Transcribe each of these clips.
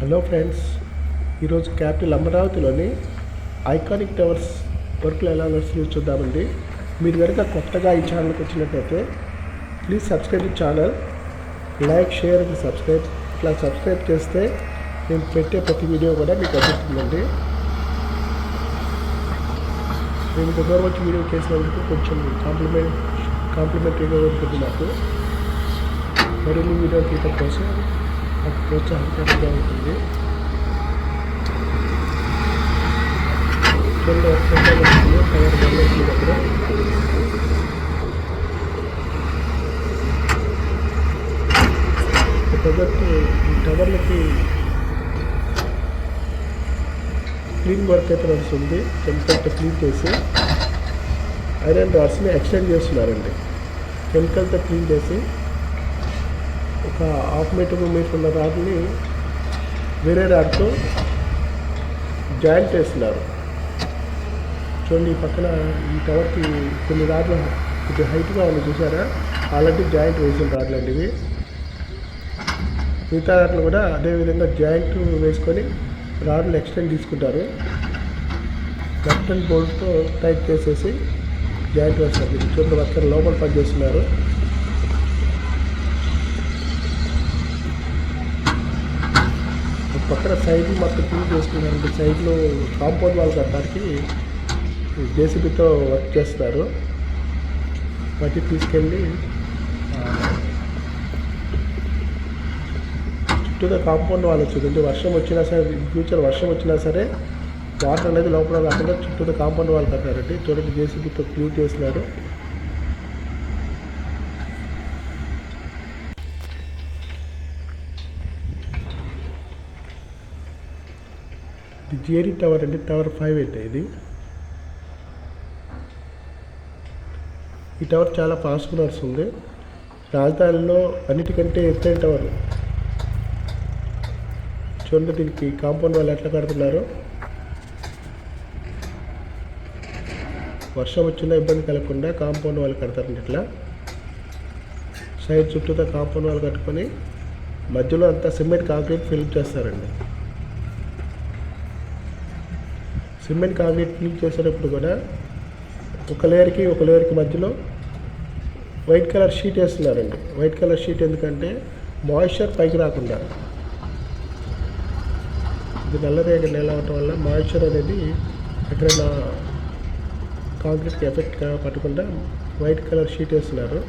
Hello friends, ఈరోజు capital అమరావతిలోని iconic towers వర్క్లు ఎలా వస్తుందో చూద్దామండి. మీరు కనుక కొత్తగా ఈ ఛానల్కి వచ్చినట్లయితే please subscribe the channel, like, share and subscribe. ఇట్లా సబ్స్క్రైబ్ చేస్తే నేను పెట్టే ప్రతి వీడియో కూడా మీకు అందుతుందండి. నేను దగ్గర వచ్చి వీడియో చేసినందుకు కొంచెం కాంప్లిమెంటరీగా ఉంటుంది. నాకు మరిన్ని వీడియో తీయడం కోసం నాకు ప్రోత్సాహకరంగా ఉంటుంది. ప్రజెంట్ ఈ టవర్లకి క్లీన్ వర్క్ అయితే నడుస్తుంది. కెమికల్తో క్లీన్ చేసి ఐరన్ రాడ్స్ని ఎక్స్టెండ్ చేస్తున్నారండి. కెమికల్తో క్లీన్ చేసి ఒక 1/2 మీటర్ ఉన్న రాడ్ని వేరే రాడ్తో జాయింట్ చేస్తున్నారు. చూడండి, ఈ పక్కన ఈ టవర్కి కొన్ని రాడ్లు కొంచెం హైట్గా ఉంది, చూసారా? ఆల్రెడీ జాయింట్ వేసిన రాడ్లు అండి ఇవి. మిగతా రాడ్లు కూడా అదేవిధంగా జాయింట్ వేసుకొని రాడ్లు ఎక్స్టెండ్ తీసుకుంటారు. నట్ అండ్ బోల్ట్తో టైట్ చేసేసి జాయింట్ వేస్తారు. చూడండి, వర్కర్ లోపల పనిచేస్తున్నారు. పక్కన సైడ్లు మొత్తం క్లీన్ చేసుకున్నారండి. సైడ్లో కాంపౌండ్ వాల్ కట్టడానికి జేసీబీతో వర్క్ చేస్తున్నారు. మట్టి తీసుకెళ్ళి చుట్టూగా కాంపౌండ్ వాల్ వచ్చిందండి. వర్షం వచ్చినా సరే, ఫ్యూచర్ వర్షం వచ్చినా సరే వాటర్ అనేది లోపల రాకుండా చుట్టూగా కాంపౌండ్ వాల్ కట్టారండి. చూడండి, జేసీబీతో క్లీన్ చేస్తున్నారు. ఇది జిఆర్ఈ టవర్ అండి, టవర్ 5 అయితే ఇది. ఈ టవర్ చాలా ఫాస్ట్గా నడుస్తుంది. రాజధానిలో అన్నిటికంటే ఎత్తైన టవర్. చూడండి, దీనికి కాంపౌండ్ వాళ్ళు ఎట్లా కడుతున్నారు. వర్షం వచ్చినా ఇబ్బంది కలగకుండా కాంపౌండ్ వాళ్ళు కడతారండి. ఇట్లా సైడ్ చుట్టూతో కాంపౌండ్ వాళ్ళు కట్టుకొని మధ్యలో అంతా సిమెంట్ కాంక్రీట్ ఫిల్ చేస్తారండి. సిమెంట్ కాంక్రీట్ ఫిల్ చేసేటప్పుడు కూడా ఒక లేయర్కి మధ్యలో వైట్ కలర్ షీట్ వేస్తున్నారండి. వైట్ కలర్ షీట్ ఎందుకంటే మాయిశ్చర్ పైకి రాకుండా. ఇది నల్లరేగడి నేల అవటం వల్ల మాయిశ్చర్ అనేది ఎక్కడైనా కాంక్రీట్కి ఎఫెక్ట్గా పట్టకుండా వైట్ కలర్ షీట్ వేస్తున్నారు.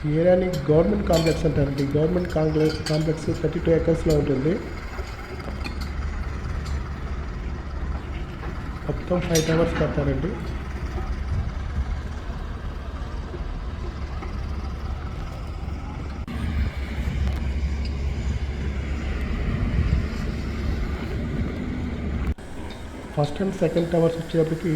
ఈ ఏరియాని గవర్నమెంట్ కాంప్లెక్స్ అంటారండి. గవర్నమెంట్ కాంప్లెక్స్ 32 acresలో ఉంటుంది. మొత్తం 5 టవర్స్ కడతారండి. ఫస్ట్ అండ్ సెకండ్ టవర్స్ వచ్చేటప్పటికి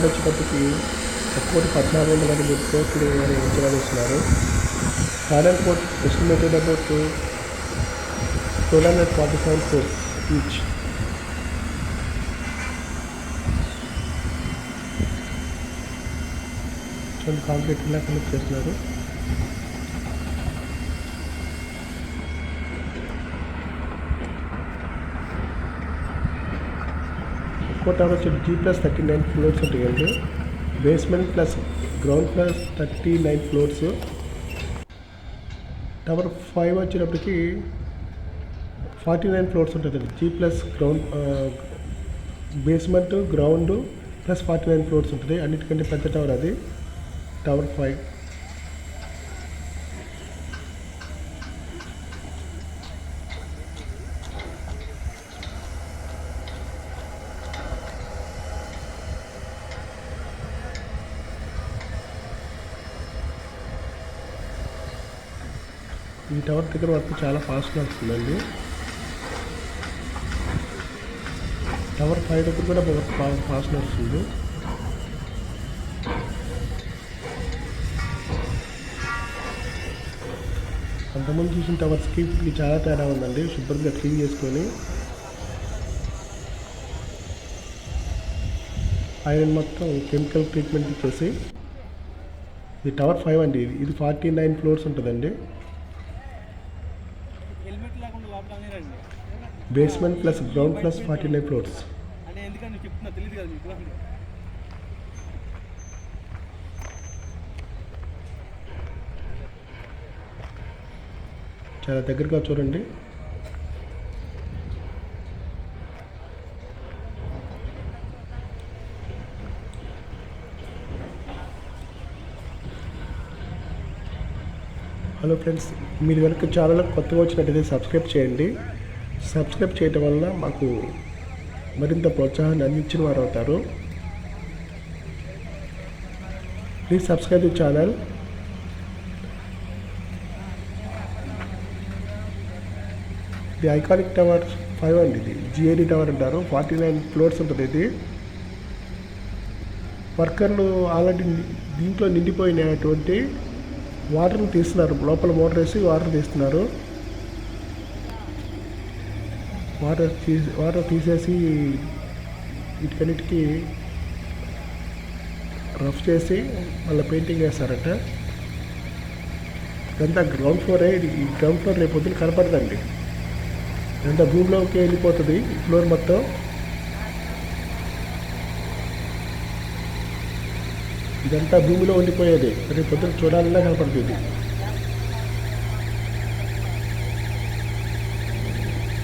వచ్చేటప్పటికి ఒక్కోటి 1400 కోట్లు అని అంచనా వేస్తున్నారు. Final quote estimated about 1247 crores each. చూడండి, కాంక్రీట్ ఇలా కనెక్ట్ చేస్తున్నారు. టవర్ వచ్చి G+39 ఫ్లోర్స్ ఉంటాయండి. Basement plus ground plus 39 floors. Tower 5 వచ్చేటప్పటికి 49 ఫ్లోర్స్ ఉంటుంది. G+ ground basement ground plus 49 floors ఉంటుంది. అన్నిటికంటే పెద్ద టవర్ అది, టవర్ 5. ఈ టవర్ దగ్గర వర్క్ చాలా ఫాస్ట్గా వస్తుందండి. టవర్ 5 దగ్గర కూడా వర్క్ ఫాస్ట్ నడుస్తుంది. అంతకుముందు చూసిన టవర్స్కి ఇప్పుడు చాలా తేడా ఉందండి. శుభ్రంగా క్లీన్ చేసుకొని ఐరన్ మొత్తం కెమికల్ ట్రీట్మెంట్ ఇచ్చేసి, ఇది టవర్ 5 అండి. ఇది 49 ఫ్లోర్స్ ఉంటుందండి. Basement plus ground plus 49 floors. చాలా దగ్గరగా చూడండి. హలో ఫ్రెండ్స్, మీరు కనుక ఛానల్ కొత్తగా వచ్చినట్టయితే సబ్స్క్రైబ్ చేయండి. సబ్స్క్రైబ్ చేయటం వల్ల మాకు మరింత ప్రోత్సాహాన్ని అందించిన వారు అవుతారు. Please subscribe the channel. ఇది ఐకానిక్ టవర్ 5 అండి. ఇది జిఐడి టవర్ అంటారు. 49 ఫ్లోర్స్ ఉంటుంది ఇది. వర్కర్లు ఆల్రెడీ దీంట్లో నిండిపోయినటువంటి వాటర్ని తీస్తున్నారు. లోపల మోటార్ వేసి వాటర్ తీస్తున్నారు. వాటర్ తీసేసి వీటికన్నిటికీ రఫ్ చేసి మళ్ళీ పెయింటింగ్ వేస్తారట. ఇదంతా గ్రౌండ్ ఫ్లోరే. ఇది ఈ గ్రౌండ్ ఫ్లోర్ రేపు పొద్దున కనపడదండి. ఇదంతా భూమిలోకి వెళ్ళిపోతుంది ఈ ఫ్లోర్ మొత్తం. ఇదంతా భూమిలో ఉండిపోయేది. రేపు పొద్దున చూడాలన్నా కనపడుతుంది.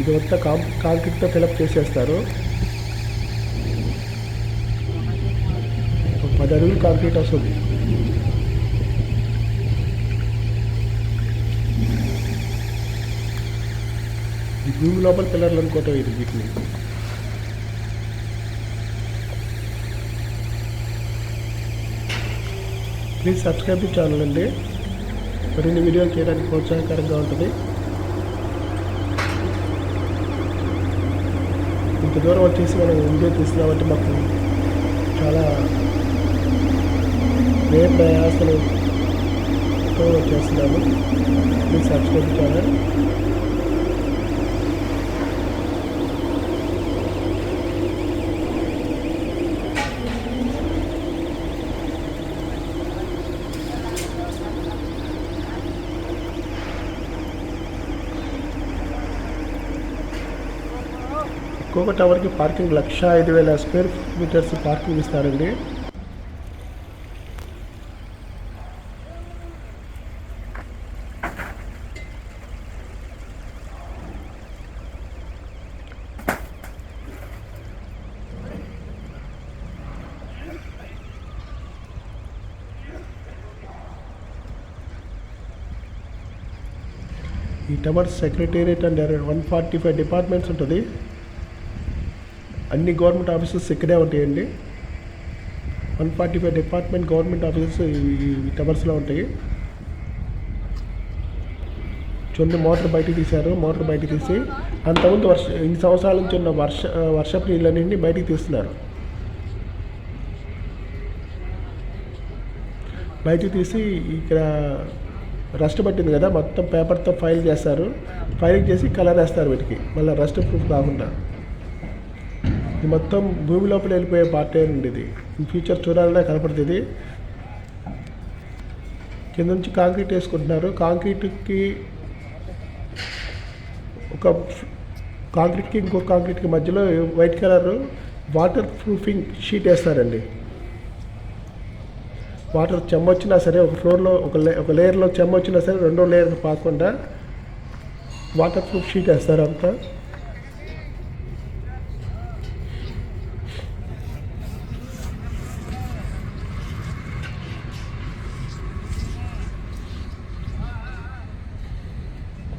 ఇది మొత్తం కాంక్రీట్తో ఫిలప్ చేసేస్తారు. 10 అడుగులు కాంక్రీట్ వస్తుంది. ఈ భూమి లోపల పిల్లర్లు అనుకోవటం ఇది వీటిని. ప్లీజ్ సబ్స్క్రైబ్ ది ఛానల్ అండి. మరిన్ని వీడియోలు చేయడానికి ప్రోత్సాహకరంగా ఉంటుంది. ఇంత దూరం వచ్చేసి మనం వీడియో తీస్తున్నామంటే మాకు చాలా ప్రయాసలతో చేస్తున్నాము. Please subscribe the channel. ఒక్కొక్క టవర్కి పార్కింగ్ 1,05,000 స్క్వేర్ మీటర్స్ పార్కింగ్ ఇస్తారండి. ఈ టవర్ సెక్రటేరియట్ అండ్ 145 డిపార్ట్మెంట్స్ ఉంటుంది. అన్ని గవర్నమెంట్ ఆఫీసెస్ ఇక్కడే ఉంటాయండి. 145 డిపార్ట్మెంట్ గవర్నమెంట్ ఆఫీసెస్ ఈ టవర్స్లో ఉంటాయి. చూడండి, మోటార్ బయటికి తీశారు. మోటార్ బయటికి తీసి అంతకుముందు ఇన్ని సంవత్సరాల నుంచి ఉన్న వర్షపు నీళ్ళన్నీ బయటికి తీస్తున్నారు. బయటికి తీసి ఇక్కడ రస్ట్ పట్టింది కదా, మొత్తం పేపర్తో ఫైల్ చేస్తారు. ఫైలింగ్ చేసి కలర్ వేస్తారు వీటికి, మళ్ళీ రస్ట్ ప్రూఫ్ కాకుండా. ఇది మొత్తం భూమి లోపల వెళ్ళిపోయే పార్ట్ అండి. ఇది ఇన్ ఫ్యూచర్ చూడాలన్నా కనపడుతుంది. కింద నుంచి కాంక్రీట్ వేసుకుంటున్నారు. కాంక్రీట్కి ఇంకో కాంక్రీట్కి మధ్యలో white colour water proofing sheet వేస్తారండి. వాటర్ చెమ్మ వచ్చినా సరే, ఒక ఫ్లోర్లో ఒక లేయర్లో చెమ్మ వచ్చినా సరే రెండో లేయర్ పాకుండా వాటర్ ప్రూఫ్ షీట్ వేస్తారు అంతా.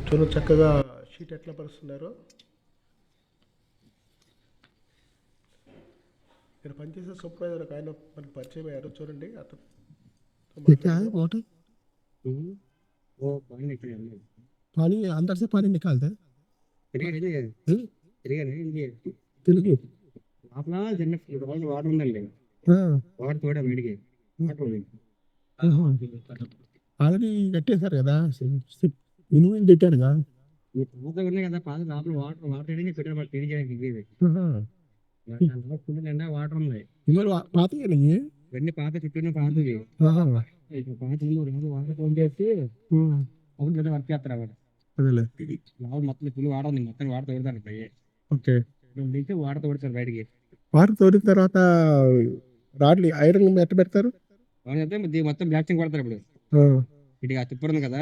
చూడండి చక్కగా షీట్ ఎట్లా పరుస్తున్నారు. ఇక్కడ పనిచేసే సూపర్వైజర్ ఒక ఆయన మనకు పరిచయం అయ్యారు. చూడండి, అతను पानी अंदर से पानी निकालते हैं तेलुगु అట్లా చిన్న వాటర్ ఉందండి, వాటర్ తోడా వేడికి వాటర్ ఉంది. ఆల్రెడీ కట్టేశారు కదా, ఇనుము పెట్టారుగా. ఈ పాత ఉన్నాయి కదా, పాత లోపల వాటర్ వాటర్ వేడికి పెట్టారు, మరి క్లీన్ చేయడానికి ఇవి ఫుల్ నిండా వాటర్ ఉంది. మరి పాత ఇవన్నీ పాత చుట్టూ పాతవి. ఇప్పుడు పాత రోజు వాటర్ ఫోన్ చేసి అప్పుడు వర్క్ చేస్తారు అన్నమాట. అదేలే. లోపల మొత్తం ఫుల్ వాటర్ ఉంది, మొత్తం వాటర్ తోడతారు ఇప్పుడు. ఓకే. దిగితే వాటర్ తోడతారు బయటికి. వాటర్ తోడిన తర్వాత రాడ్లు ఐరన్ ఎట్ట పెడతారు? అవును చెప్తే మొత్తం బ్లాస్టింగ్ కొడతారు ఇప్పుడు. ఇటు ఆ తిప్పర్ ఉంది కదా,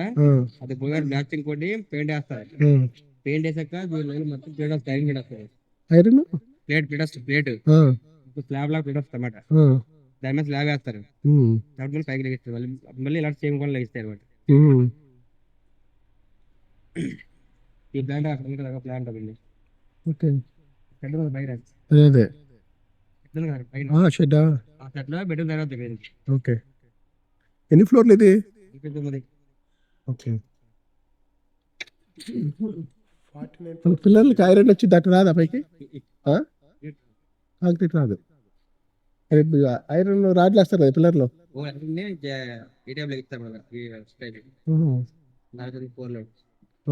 అది పోయి బ్లాస్టింగ్ కొట్టి పెయింట్ వేస్తారు. పెయింట్ వేసాక మొత్తం ప్లేట్ వస్తుంది, ఐరన్ ప్లేట్ వస్తుంది. ఐరన్ ప్లేట్ వస్తుంది, ప్లేట్ స్లాబ్ లాగా ప్లేట్ వస్తుంది అన్నమాట. దాని మీద స్లాబ్ వేస్తారు, దాని మీద పైకి లెగిస్తారు. మళ్ళీ ఇలాంటి సేమ్ కూడా లెగిస్తాయి అనమాట. ఈ ప్లాంట్ అక్కడ ఉంటుంది కదా, ప్లాంట్ అది. ఓకే. షెడ్ బయట అదే పైన షెడ్. ఆ షెడ్ లో బెడ్ తర్వాత ఓకే. ఎన్ని ఫ్లోర్లు ఇది? ఓకే. పిల్లలకి ఐరన్ వచ్చి దట్ట రాదా పైకి? కాంక్రీట్ రాదు. ఐరన్ రాడ్లు వేస్తారు కదా పిల్లర్లో.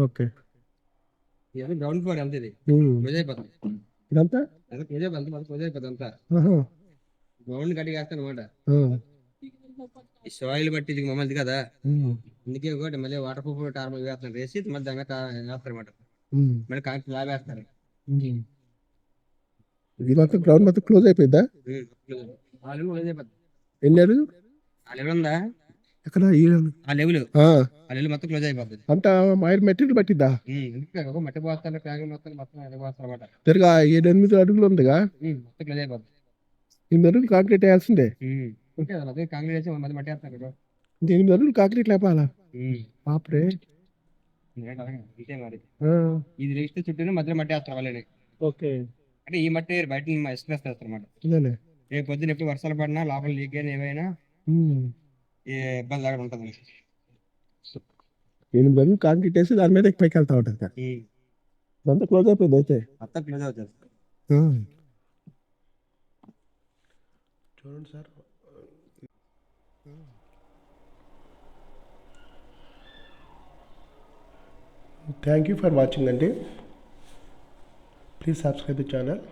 ఓకే. గ్రౌండ్ ఫ్లోర్ ఎంత ఇది అయిపోతుంది, ఇదంతా అయిపోతుంది అంతా గ్రౌండ్ కట్టి వేస్తాను అనమాట. ఈ సాయిల్ బట్టి ఇది మమ్మల్ది కదా, అందుకే ఒకటి మళ్ళీ వాటర్ ప్రూఫ్ టార్మల్ వేస్తున్నారు, వేసి మళ్ళీ దాని వేస్తారు అనమాట. మళ్ళీ కాంక్రీట్ స్లాబ్ వేస్తారు. ఇది మొత్తం గ్రౌండ్ మొత్తం క్లోజ్ అయిపోయిందా? ఎన్ని అడుగు ఆ లెవెల్ ఉందా, ఎక్కడ ఆ లెవెల్ మొత్తం క్లోజ్ అయిపోతుంది. అంతా మెటీరియల్ పట్టిద్దా? మట్టి పోస్తారు, ట్యాంక్ మొత్తం పోస్తారు అనమాట. తిరగా 7-8 అడుగులు ఉందిగా, మొత్తం క్లోజ్ అయిపోతుంది. 8 అడుగులు కాంక్రీట్ వేయాల్సిందే. అదే కాంక్రీట్ వేసి మళ్ళీ మట్టి వేస్తారు. 8 అడుగులు కాంక్రీట్ లేపాలా? బాప్రే. ఇదే మరి ఇది వేస్తే చుట్టూ మధ్యలో మట్టి వేస్తారు వాళ్ళని. ఓకే. అంటే ఈ మట్టి బయట ఎక్స్ప్రెస్ చేస్తారు అనమాట. రేపు పొద్దున ఎప్పుడు వర్షాలు పడినా లోపల లీక్ అయినా ఏమైనా ఏ ఇబ్బంది లేకుండా ఉంటుంది. 8 అడుగులు కాంక్రీట్ వేసి దాని మీద పైకి వెళ్తా ఉంటుంది. అంతా క్లోజ్ అయిపోయింది అయితే. మొత్తం క్లోజ్ అవుతుంది. చూడండి sir. Thank you for watching అండి. Please subscribe the channel.